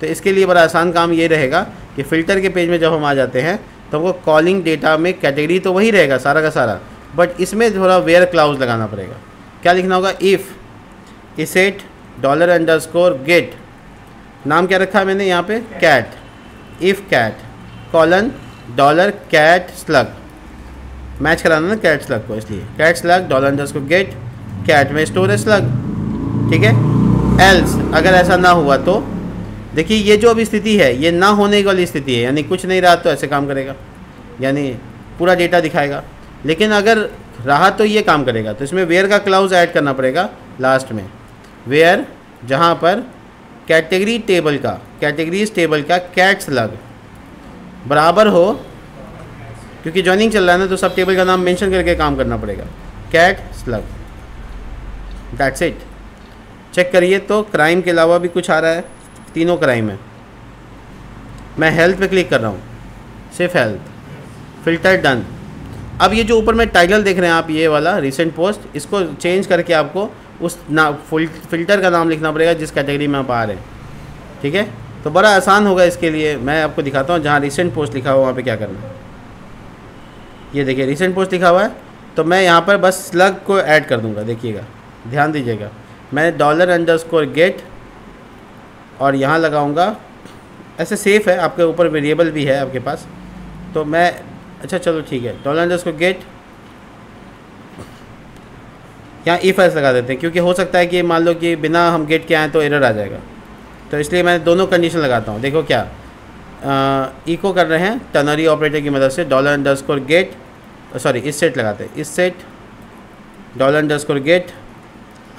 तो इसके लिए बड़ा आसान काम ये रहेगा कि फ़िल्टर के पेज में जब हम आ जाते हैं तो हमको कॉलिंग डेटा में कैटेगरी तो वही रहेगा सारा का सारा, बट इसमें थोड़ा वेयर क्लाउज लगाना पड़ेगा। क्या लिखना होगा, इफ़ इसेट $_get, नाम क्या रखा है मैंने यहाँ पे, cat, if cat $$cat slug, match कराना ना कैट स्लग को, इसलिए कैट स्लग $$get कैट में स्टोर है स्लग, ठीक है। एल्स अगर ऐसा ना हुआ तो देखिए ये जो अभी स्थिति है ये ना होने वाली स्थिति है, यानी कुछ नहीं रहा तो ऐसे काम करेगा, यानी पूरा डेटा दिखाएगा। लेकिन अगर रहा तो ये काम करेगा। तो इसमें वेयर का क्लाउज ऐड करना पड़ेगा लास्ट में, वेयर जहाँ पर कैटेगरी टेबल का, कैटेगरीज टेबल का कैट स्लग बराबर हो, क्योंकि जॉइनिंग चल रहा है ना, तो सब टेबल का नाम मेंशन करके काम करना पड़ेगा, cat slug. That's it. Check करिए तो क्राइम के अलावा भी कुछ आ रहा है, तीनों क्राइम है। मैं हेल्थ पे क्लिक कर रहा हूँ, सिर्फ हेल्थ, फ़िल्टर डन। अब ये जो ऊपर में टाइटल देख रहे हैं आप, ये वाला रिसेंट पोस्ट, इसको चेंज करके आपको उस फ़िल्टर का नाम लिखना पड़ेगा जिस कैटेगरी में आप आ रहे हैं, ठीक है। तो बड़ा आसान होगा। इसके लिए मैं आपको दिखाता हूँ, जहाँ रिसेंट पोस्ट लिखा हुआ वहाँ पे क्या करना है। ये देखिए रिसेंट पोस्ट लिखा हुआ है, तो मैं यहाँ पर बस स्लग को ऐड कर दूँगा। देखिएगा, ध्यान दीजिएगा, मैं $_get और यहाँ लगाऊँगा। ऐसे सेफ़ है, आपके ऊपर वेरिएबल भी है आपके पास, तो मैं अच्छा चलो ठीक है, $_get यहाँ इफ एल्स लगा देते हैं, क्योंकि हो सकता है कि मान लो कि बिना हम गेट के आए तो एरर आ जाएगा, तो इसलिए मैं दोनों कंडीशन लगाता हूँ। देखो क्या इको कर रहे हैं टर्नरी ऑपरेटर की मदद से, $_get सॉरी इस सेट लगाते हैं, इस सेट $_get।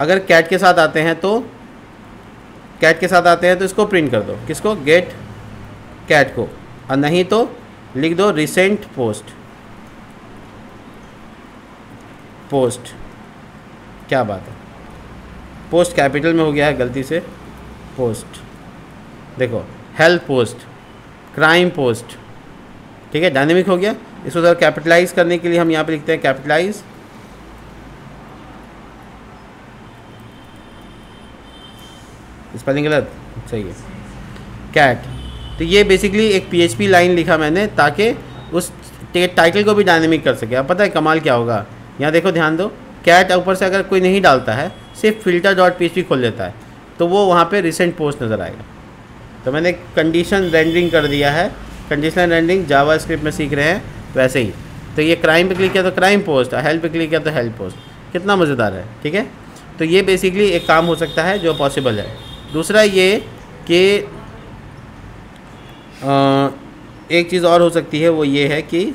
अगर कैट के साथ आते हैं तो इसको प्रिंट कर दो, किसको, गेट कैट को, और नहीं तो लिख दो रिसेंट पोस्ट। क्या बात है, पोस्ट कैपिटल में हो गया है गलती से, पोस्ट। देखो हेल्प पोस्ट, क्राइम पोस्ट, ठीक है, डायनेमिक हो गया। इसको ज़रा कैपिटलाइज करने के लिए हम यहाँ पे लिखते हैं कैपिटलाइज, स्पेलिंग गलत, सही है, कैट। तो ये बेसिकली एक PHP लाइन लिखा मैंने ताकि उस टाइटल को भी डायनेमिक कर सके। अब पता है कमाल क्या होगा, यहाँ देखो ध्यान दो, कैट ऊपर से अगर कोई नहीं डालता है, सिर्फ filter.php खोल लेता है, तो वो वहाँ पे रिसेंट पोस्ट नज़र आएगा। तो मैंने कंडीशन रेंडरिंग कर दिया है, कंडीशनल रेंडरिंग जावास्क्रिप्ट में सीख रहे हैं वैसे ही। तो ये क्राइम पे क्लिक किया तो क्राइम पोस्ट, हेल्प पे क्लिक किया तो हेल्प पोस्ट, कितना मज़ेदार है, ठीक है। तो ये बेसिकली एक काम हो सकता है जो पॉसिबल है। दूसरा ये कि एक चीज़ और हो सकती है, वो ये है कि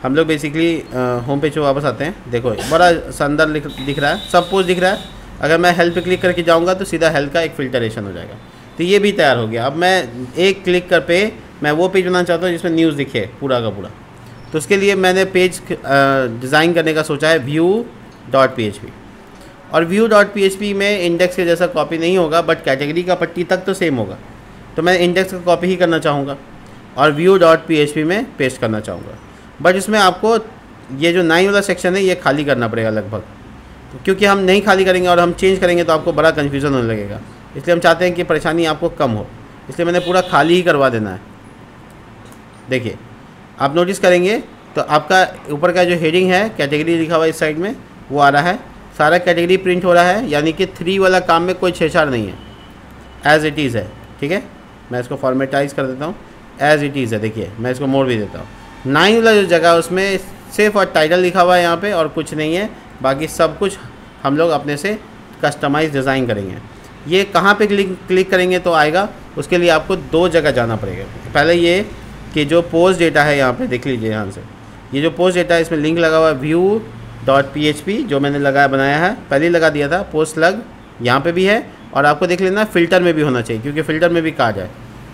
हम लोग बेसिकली होम पेज पे वापस आते हैं। देखो बड़ा शानदार दिख रहा है, सब पोस्ट दिख रहा है। अगर मैं हेल्प पे क्लिक करके जाऊंगा तो सीधा हेल्प का एक फ़िल्टरेशन हो जाएगा। तो ये भी तैयार हो गया। अब मैं एक क्लिक कर पे मैं वो पेज बनाना चाहता हूँ जिसमें न्यूज़ दिखे पूरा का पूरा। तो उसके लिए मैंने पेज डिज़ाइन करने का सोचा है view.php। और view.php में इंडेक्स के जैसा कॉपी नहीं होगा, बट कैटेगरी का पट्टी तक तो सेम होगा। तो मैं इंडेक्स का कॉपी ही करना चाहूँगा और view.php में पेस्ट करना चाहूँगा। बट इसमें आपको ये जो 9 वाला सेक्शन है ये खाली करना पड़ेगा लगभग, क्योंकि हम नहीं खाली करेंगे और हम चेंज करेंगे तो आपको बड़ा कन्फ्यूज़न होने लगेगा। इसलिए हम चाहते हैं कि परेशानी आपको कम हो, इसलिए मैंने पूरा खाली ही करवा देना है। देखिए आप नोटिस करेंगे तो आपका ऊपर का जो हेडिंग है कैटेगरी लिखा हुआ इस साइड में वो आ रहा है, सारा कैटेगरी प्रिंट हो रहा है, यानी कि 3 वाला काम में कोई छेड़छाड़ नहीं है, एज़ इट इज़ है। ठीक है, मैं इसको फॉर्मेटाइज कर देता हूँ, एज़ इट इज़ है। देखिए मैं इसको मोड़ भी देता हूँ। 9 वाला जो जगह उसमें सिर्फ और टाइटल लिखा हुआ है यहाँ पे और कुछ नहीं है, बाकी सब कुछ हम लोग अपने से कस्टमाइज डिज़ाइन करेंगे। ये कहाँ पे क्लिक करेंगे तो आएगा, उसके लिए आपको 2 जगह जाना पड़ेगा। पहले ये कि जो पोस्ट डेटा है यहाँ पे देख लीजिए, ध्यान से ये जो पोस्ट डेटा है इसमें लिंक लगा हुआ है view.php जो मैंने बनाया है, पहले ही लगा दिया था। पोस्ट लग यहाँ पे भी है और आपको देख लेना फ़िल्टर में भी होना चाहिए, क्योंकि फ़िल्टर में भी कार्ड है।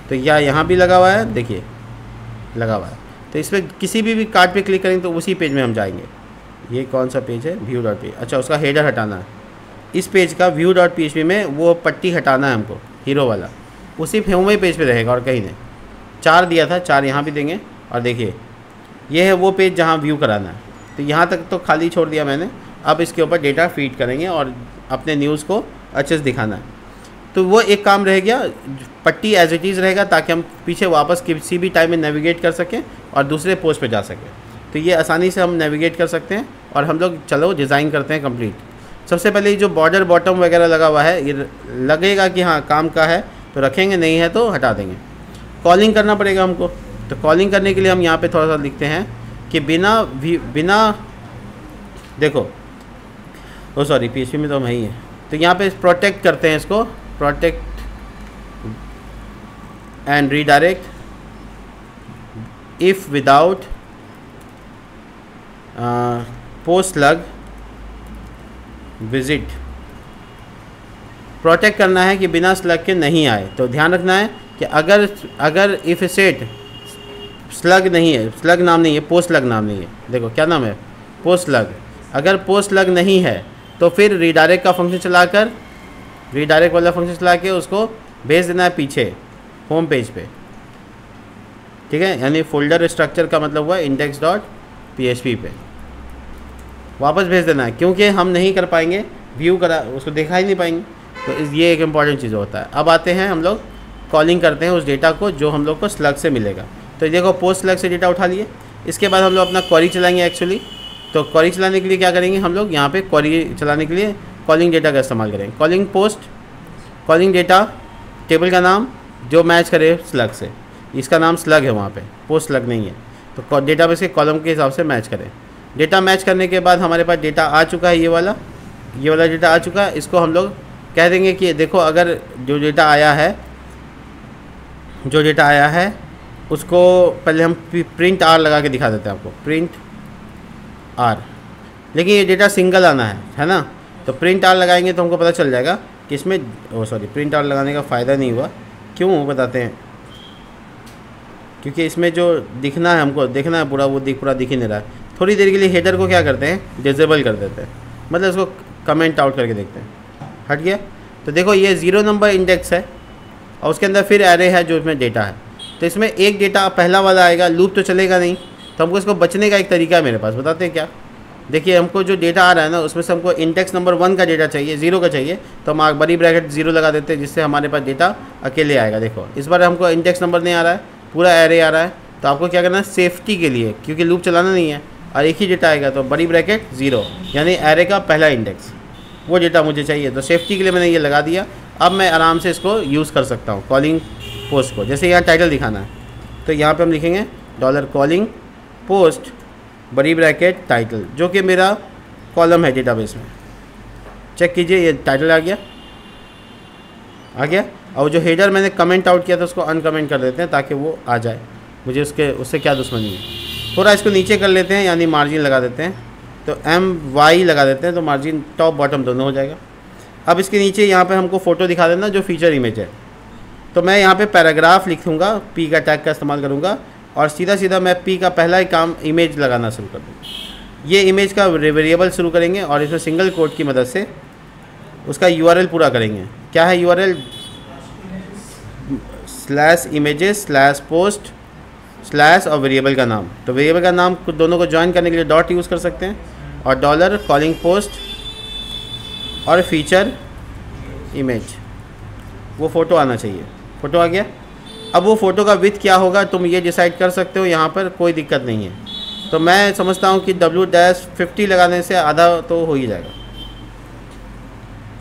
तो यहाँ भी लगा हुआ है, देखिए लगा हुआ है। तो इस पर किसी भी कार्ड पे क्लिक करेंगे तो उसी पेज में हम जाएंगे। ये कौन सा पेज है, view.php। अच्छा, उसका हेडर हटाना है। इस पेज का view.php में वो पट्टी हटाना है हमको, हीरो वाला, उसी होम पेज पे रहेगा और कहीं नहीं। 4 दिया था, 4 यहाँ भी देंगे। और देखिए ये है वो पेज जहाँ व्यू कराना है। तो यहाँ तक तो खाली छोड़ दिया मैंने। अब इसके ऊपर डेटा फीड करेंगे और अपने न्यूज़ को अच्छे से दिखाना है। तो वो एक काम रह गया, पट्टी एज इट इज़ रहेगा ताकि हम पीछे वापस किसी भी टाइम में नेविगेट कर सकें और दूसरे पोस्ट पे जा सकें। तो ये आसानी से हम नेविगेट कर सकते हैं। और हम लोग चलो डिज़ाइन करते हैं कंप्लीट। सबसे पहले जो बॉर्डर बॉटम वगैरह लगा हुआ है, ये लगेगा कि हाँ काम का है तो रखेंगे, नहीं है तो हटा देंगे। कॉलिंग करना पड़ेगा हमको। तो कॉलिंग करने के लिए हम यहाँ पे थोड़ा सा लिखते हैं कि बिना देखो सॉरी PHP में तो हम ही है। तो यहाँ पे प्रोटेक्ट करते हैं इसको, protect and redirect if without post लग विजिट। प्रोटेक्ट करना है कि बिना स्लग के नहीं आए। तो ध्यान रखना है कि अगर इफ सेट स्लग नहीं है, स्लग नाम नहीं है, पोस्ट लग नाम नहीं है। देखो क्या नाम है, पोस्ट लग। अगर पोस्ट लग नहीं है तो फिर रीडायरेक्ट का फंक्शन चलाकर, रीडायरेक्ट वाला फंक्शन चला के उसको भेज देना है पीछे होम पेज पे। ठीक है, यानी फोल्डर स्ट्रक्चर का मतलब हुआ index.php पे वापस भेज देना है, क्योंकि हम नहीं कर पाएंगे व्यू करा, उसको देखा ही नहीं पाएंगे। तो ये एक इम्पॉर्टेंट चीज़ होता है। अब आते हैं हम लोग कॉलिंग करते हैं उस डेटा को जो हम लोग को स्लग से मिलेगा। तो देखो पोस्ट स्लग से डेटा उठा लिए। इसके बाद हम लोग अपना क्वेरी चलाएंगे एक्चुअली। तो क्वेरी चलाने के लिए क्या करेंगे हम लोग, यहाँ पे क्वेरी चलाने के लिए कॉलिंग डेटा का इस्तेमाल करेंगे। Calling post, calling data, table का नाम जो मैच करे स्लग से, इसका नाम स्लग है वहाँ पे, पोस्ट स्लग नहीं है, तो डेटाबेस के कॉलम के हिसाब से मैच करें। डेटा मैच करने के बाद हमारे पास डेटा आ चुका है, ये वाला डेटा आ चुका है। इसको हम लोग कह देंगे कि देखो अगर जो डेटा आया है उसको पहले हम प्रिंट आर लगा के दिखा देते हैं आपको, प्रिंट आर, लेकिन ये डेटा सिंगल आना है ना, तो प्रिंट आर लगाएंगे तो हमको पता चल जाएगा कि इसमें प्रिंट आर लगाने का फ़ायदा नहीं हुआ, क्यों वो बताते हैं, क्योंकि इसमें जो दिखना है हमको देखना है पूरा, वो पूरा दिख ही नहीं रहा है। थोड़ी देर के लिए हेडर को क्या करते हैं, डिसेबल कर देते हैं, मतलब इसको कमेंट आउट करके देखते हैं, हट गया। तो देखो ये 0 नंबर इंडेक्स है और उसके अंदर फिर एरे है जो इसमें डेटा है, तो इसमें एक डेटा पहला वाला आएगा, लूप तो चलेगा नहीं, तो हमको इसको बचने का एक तरीका है मेरे पास, बताते हैं क्या। देखिए हमको जो डेटा आ रहा है ना उसमें से हमको इंडेक्स नंबर 1 का डेटा चाहिए, 0 का चाहिए, तो हम बड़ी ब्रैकेट 0 लगा देते हैं, जिससे हमारे पास डेटा अकेले आएगा। देखो इस बार हमको इंडेक्स नंबर नहीं आ रहा है, पूरा एरे आ रहा है, तो आपको क्या करना है सेफ्टी के लिए, क्योंकि लूप चलाना नहीं है और एक ही डेटा आएगा, तो बड़ी ब्रैकेट 0 यानी एरे का पहला इंडेक्स, वो डेटा मुझे चाहिए, तो सेफ्टी के लिए मैंने ये लगा दिया। अब मैं आराम से इसको यूज़ कर सकता हूँ कॉलिंग पोस्ट को। जैसे यहाँ टाइटल दिखाना है तो यहाँ पे हम लिखेंगे $कॉलिंग पोस्ट बड़ी ब्रैकेट टाइटल, जो कि मेरा कॉलम है डेटाबेस में। चेक कीजिए ये टाइटल आ गया। और जो हेडर मैंने कमेंट आउट किया था उसको अनकमेंट कर देते हैं ताकि वो आ जाए, मुझे उससे क्या दुश्मनी है। थोड़ा इसको नीचे कर लेते हैं, यानी मार्जिन लगा देते हैं, तो MY लगा देते हैं, तो मार्जिन टॉप बॉटम दोनों हो जाएगा। अब इसके नीचे यहाँ पे हमको फ़ोटो दिखा देना जो फीचर इमेज है, तो मैं यहाँ पे पैराग्राफ लिखूँगा, P का टैग का इस्तेमाल करूँगा और सीधा मैं P का पहला ही काम इमेज लगाना शुरू कर दूँगा। ये इमेज का वेरिएबल शुरू करेंगे और इसमें सिंगल कोट की मदद से उसका URL पूरा करेंगे। क्या है URL? /images/post/ और वेरिएबल का नाम। तो वेरिएबल का नाम दोनों को ज्वाइन करने के लिए डॉट यूज़ कर सकते हैं, और $कॉलिंग पोस्ट और फीचर इमेज, वो फ़ोटो आना चाहिए। फ़ोटो आ गया। अब वो फ़ोटो का विड्थ क्या होगा तुम ये डिसाइड कर सकते हो, यहाँ पर कोई दिक्कत नहीं है। तो मैं समझता हूँ कि W-50 लगाने से आधा तो हो ही जाएगा।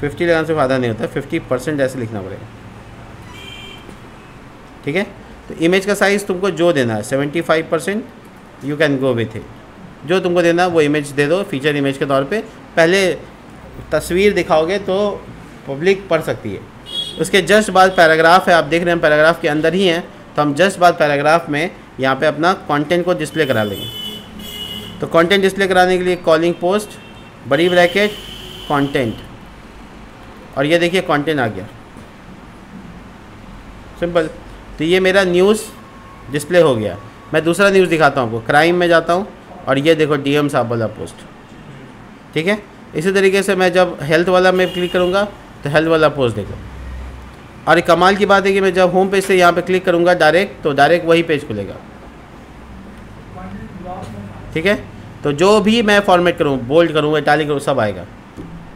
50 लगाने से आधा नहीं होता, 50% ऐसे लिखना पड़ेगा, ठीक है। तो इमेज का साइज़ तुमको जो देना है 75% you can go with it, जो तुमको देना है वो इमेज दे दो फीचर इमेज के तौर पे। पहले तस्वीर दिखाओगे तो पब्लिक पढ़ सकती है। उसके जस्ट बाद पैराग्राफ है, आप देख रहे हैं पैराग्राफ के अंदर ही हैं, तो हम जस्ट बाद पैराग्राफ में यहाँ पे अपना कंटेंट को डिस्प्ले करा लेंगे। तो कंटेंट डिस्प्ले कराने के लिए कॉलिंग पोस्ट बड़ी ब्रैकेट कंटेंट, और ये देखिए कंटेंट आ गया, सिंपल। तो ये मेरा न्यूज़ डिस्प्ले हो गया। मैं दूसरा न्यूज़ दिखाता हूँ आपको, क्राइम में जाता हूँ और ये देखो DM साहब वाला पोस्ट, ठीक है। इसी तरीके से मैं जब हेल्थ वाला में क्लिक करूँगा तो हेल्थ वाला पोस्ट देखो। और एक कमाल की बात है कि मैं जब होम पेज से यहाँ पे क्लिक करूँगा डायरेक्ट, तो डायरेक्ट वही पेज खुलेगा, ठीक है। तो जो भी मैं फॉर्मेट करूँ, बोल्ड करूँ, इटैलिक करूँ, सब आएगा,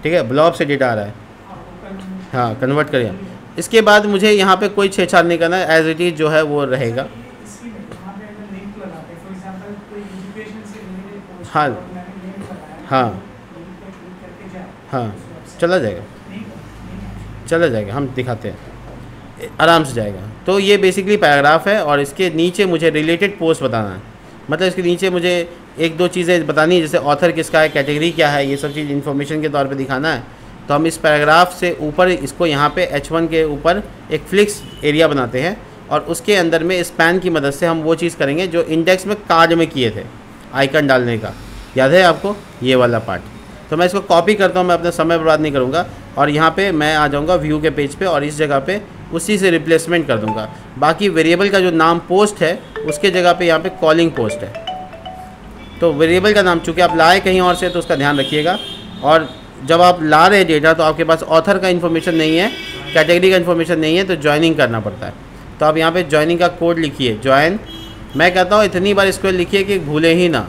ठीक है। ब्लॉब से डेटा आ रहा है, हाँ कन्वर्ट करिए। इसके बाद मुझे यहाँ पे कोई छेड़छाड़ नहीं करना है, एज इट इज़ जो है वो रहेगा। हाँ हाँ हाँ चला जाएगा, हम दिखाते हैं, आराम से जाएगा। तो ये बेसिकली पैराग्राफ है और इसके नीचे मुझे रिलेटेड पोस्ट बताना है, मतलब इसके नीचे मुझे 1-2 चीज़ें बतानी है, जैसे ऑथर किसका है, कैटेगरी क्या है, ये सब चीज़ इन्फॉर्मेशन के तौर पे दिखाना है। तो हम इस पैराग्राफ से ऊपर इसको यहाँ पे H1 के ऊपर एक फ्लिक्स एरिया बनाते हैं और उसके अंदर में स्पैन की मदद से हम वो चीज़ करेंगे जो इंडेक्स में कार्ड में किए थे, आइकन डालने का, याद है आपको ये वाला पार्ट। तो मैं इसको कॉपी करता हूँ, मैं अपना समय बर्बाद नहीं करूँगा, और यहाँ पे मैं आ जाऊँगा व्यू के पेज पे और इस जगह पे उसी से रिप्लेसमेंट कर दूँगा। बाकी वेरिएबल का जो नाम पोस्ट है उसके जगह पे यहाँ पे कॉलिंग पोस्ट है। तो वेरिएबल का नाम चूँकि आप लाए कहीं और से तो उसका ध्यान रखिएगा, और जब आप ला रहे डेटा तो आपके पास ऑथर का इन्फॉर्मेशन नहीं है, कैटेगरी का इन्फॉर्मेशन नहीं है, तो ज्वाइनिंग करना पड़ता है। तो आप यहाँ पे ज्वाइनिंग का कोड लिखिए, ज्वाइन, मैं कहता हूँ इतनी बार इसको लिखिए कि भूले ही ना।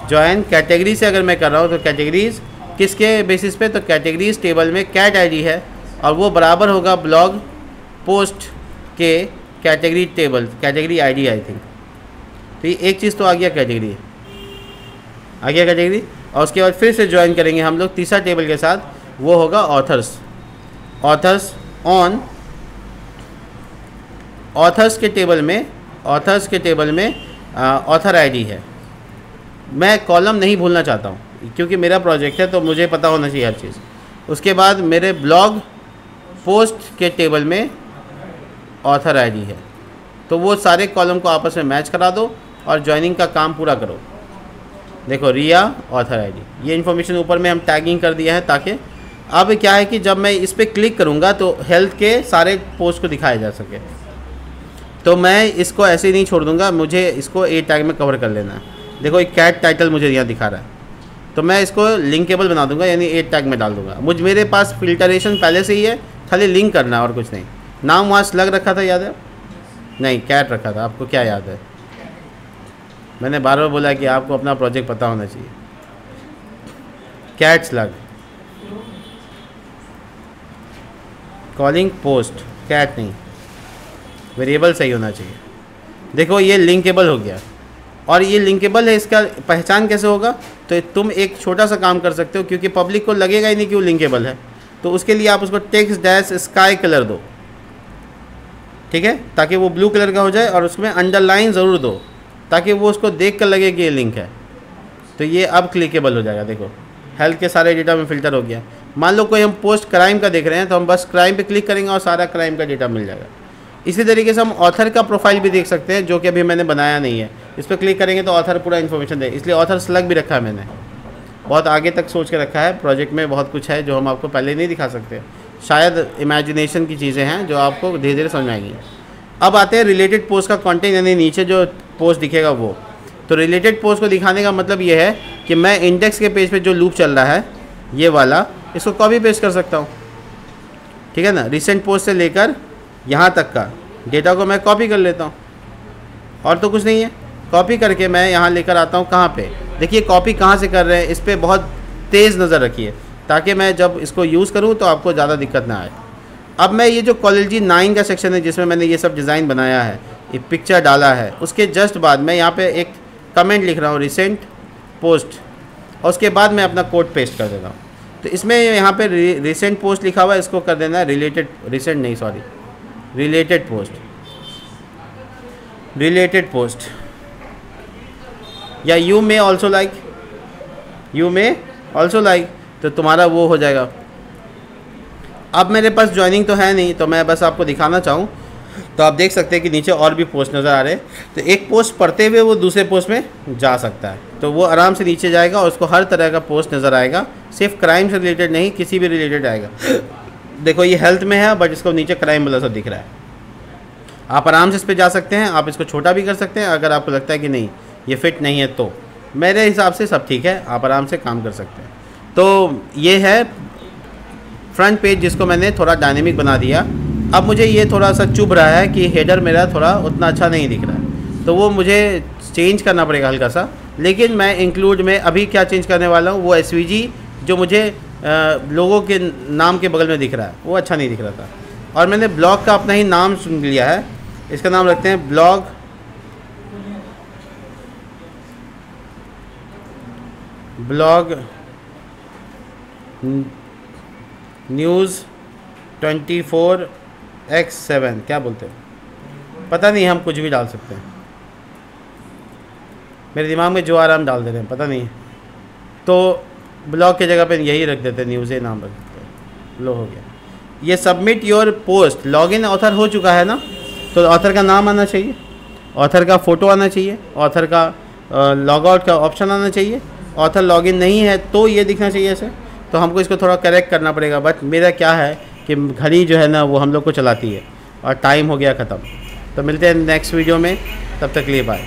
ज्वाइन कैटेगरी से अगर मैं कर रहा हूँ तो कैटेगरीज़ किसके बेसिस पे, तो कैटेगरीज टेबल में कैट आईडी है और वो बराबर होगा ब्लॉग पोस्ट के category table, category ID I think. तो ये एक चीज़ तो आ गया, कैटेगरी आ गया कैटेगरी। और उसके बाद फिर से ज्वाइन करेंगे हम लोग तीसरा टेबल के साथ, वो होगा ऑथर्स। ऑथर्स ऑन ऑथर्स के टेबल में ऑथर आईडी है। मैं कॉलम नहीं भूलना चाहता हूँ क्योंकि मेरा प्रोजेक्ट है तो मुझे पता होना चाहिए हर चीज़। उसके बाद मेरे ब्लॉग पोस्ट के टेबल में ऑथर आईडी है, तो वो सारे कॉलम को आपस में मैच करा दो और ज्वाइनिंग का काम पूरा करो। देखो रिया ऑथर आईडी, ये इन्फॉर्मेशन ऊपर में हम टैगिंग कर दिया है ताकि अब क्या है कि जब मैं इस पर क्लिक करूँगा तो हेल्थ के सारे पोस्ट को दिखाया जा सके। तो मैं इसको ऐसे ही नहीं छोड़ दूँगा, मुझे इसको ए टैग में कवर कर लेना है। देखो एक कैट टाइटल मुझे यहाँ दिखा रहा है, तो मैं इसको लिंकेबल बना दूंगा, यानी ए टैग में डाल दूंगा। मेरे पास फिल्टरेशन पहले से ही है, खाली लिंक करना और कुछ नहीं। नाम वहाँ स्लग रखा था, याद है? नहीं, कैट रखा था। आपको क्या याद है? मैंने बार बार बोला कि आपको अपना प्रोजेक्ट पता होना चाहिए। Cat slug, calling post, cat नहीं, वेरिएबल सही होना चाहिए। देखो ये लिंकेबल हो गया, और ये लिंकेबल है। इसका पहचान कैसे होगा? तो तुम एक छोटा सा काम कर सकते हो, क्योंकि पब्लिक को लगेगा ही नहीं कि वो लिंकेबल है, तो उसके लिए आप उसको टेक्स्ट डैश स्काई कलर दो, ठीक है, ताकि वो ब्लू कलर का हो जाए, और उसमें अंडरलाइन ज़रूर दो ताकि वो उसको देख कर लगे कि ये लिंक है। तो ये अब क्लिकेबल हो जाएगा। देखो हेल्थ के सारे डेटा में फ़िल्टर हो गया। मान लो कोई हम पोस्ट क्राइम का देख रहे हैं तो हम बस क्राइम पे क्लिक करेंगे और सारा क्राइम का डेटा मिल जाएगा। इसी तरीके से हम ऑथर का प्रोफाइल भी देख सकते हैं, जो कि अभी मैंने बनाया नहीं है। इस पर क्लिक करेंगे तो ऑथर पूरा इन्फॉर्मेशन दे, इसलिए ऑथर स्लग भी रखा है मैंने। बहुत आगे तक सोच के रखा है, प्रोजेक्ट में बहुत कुछ है जो हम आपको पहले नहीं दिखा सकते। शायद इमेजिनेशन की चीज़ें हैं जो आपको धीरे धीरे समझ में आएंगी। अब आते हैं रिलेटेड पोस्ट का कंटेंट, यानी नीचे जो पोस्ट दिखेगा वो। तो रिलेटेड पोस्ट को दिखाने का मतलब ये है कि मैं इंडेक्स के पेज पे जो लूप चल रहा है ये वाला, इसको कॉपी पेस्ट कर सकता हूँ, ठीक है ना। रिसेंट पोस्ट से लेकर यहाँ तक का डेटा को मैं कॉपी कर लेता हूँ, और तो कुछ नहीं है। कॉपी करके मैं यहाँ लेकर आता हूँ कहाँ पे, देखिए कॉपी कहाँ से कर रहे हैं, इस पर बहुत तेज़ नज़र रखिए ताकि मैं जब इसको यूज़ करूँ तो आपको ज़्यादा दिक्कत ना आए। अब मैं ये जो कॉलेजी 9 का सेक्शन है जिसमें मैंने ये सब डिज़ाइन बनाया है, ये पिक्चर डाला है, उसके जस्ट बाद मैं यहाँ पे एक कमेंट लिख रहा हूँ रिसेंट पोस्ट, और उसके बाद मैं अपना कोड पेस्ट कर देता हूँ। तो इसमें यहाँ पे रिसेंट पोस्ट लिखा हुआ है, इसको कर देना है रिलेटेड, रिसेंट नहीं सॉरी, रिलेटेड पोस्ट, या यू मे ऑल्सो लाइक, तो तुम्हारा वो हो जाएगा। अब मेरे पास ज्वाइनिंग तो है नहीं, तो मैं बस आपको दिखाना चाहूँ तो आप देख सकते हैं कि नीचे और भी पोस्ट नज़र आ रहे हैं। तो एक पोस्ट पढ़ते हुए वो दूसरे पोस्ट में जा सकता है, तो वो आराम से नीचे जाएगा और उसको हर तरह का पोस्ट नज़र आएगा, सिर्फ क्राइम से रिलेटेड नहीं, किसी भी रिलेटेड आएगा। देखो ये हेल्थ में है, बट इसको नीचे क्राइम वाला सब दिख रहा है। आप आराम से इस पर जा सकते हैं, आप इसको छोटा भी कर सकते हैं अगर आपको लगता है कि नहीं ये फिट नहीं है, तो मेरे हिसाब से सब ठीक है, आप आराम से काम कर सकते हैं। तो ये है फ्रंट पेज जिसको मैंने थोड़ा डायनेमिक बना दिया। अब मुझे ये थोड़ा सा चुभ रहा है कि हेडर मेरा थोड़ा उतना अच्छा नहीं दिख रहा है, तो वो मुझे चेंज करना पड़ेगा हल्का सा। लेकिन मैं इंक्लूड में अभी क्या चेंज करने वाला हूँ, वो एसवीजी जो मुझे लोगों के नाम के बगल में दिख रहा है वो अच्छा नहीं दिख रहा था, और मैंने ब्लॉग का अपना ही नाम सुन लिया है। इसका नाम रखते हैं ब्लॉग न्यूज़ 24x7, क्या बोलते हैं पता नहीं, हम कुछ भी डाल सकते हैं, मेरे दिमाग में जो आ रहा है हम डाल देते हैं, पता नहीं। तो ब्लॉग की जगह पे यही रख देते हैं, न्यूज़ नाम रख देते हैं। लो हो गया। ये submit your post, login author हो चुका है ना, तो ऑथर का नाम आना चाहिए, ऑथर का फ़ोटो आना चाहिए, ऑथर का लॉग आउट का ऑप्शन आना चाहिए। ऑथर लॉगिन नहीं है तो ये दिखना चाहिए ऐसे, तो हमको इसको थोड़ा करेक्ट करना पड़ेगा। बट मेरा क्या है कि घड़ी जो है ना वो हम लोग को चलाती है, और टाइम हो गया ख़त्म। तो मिलते हैं नेक्स्ट वीडियो में, तब तक लिए बाय।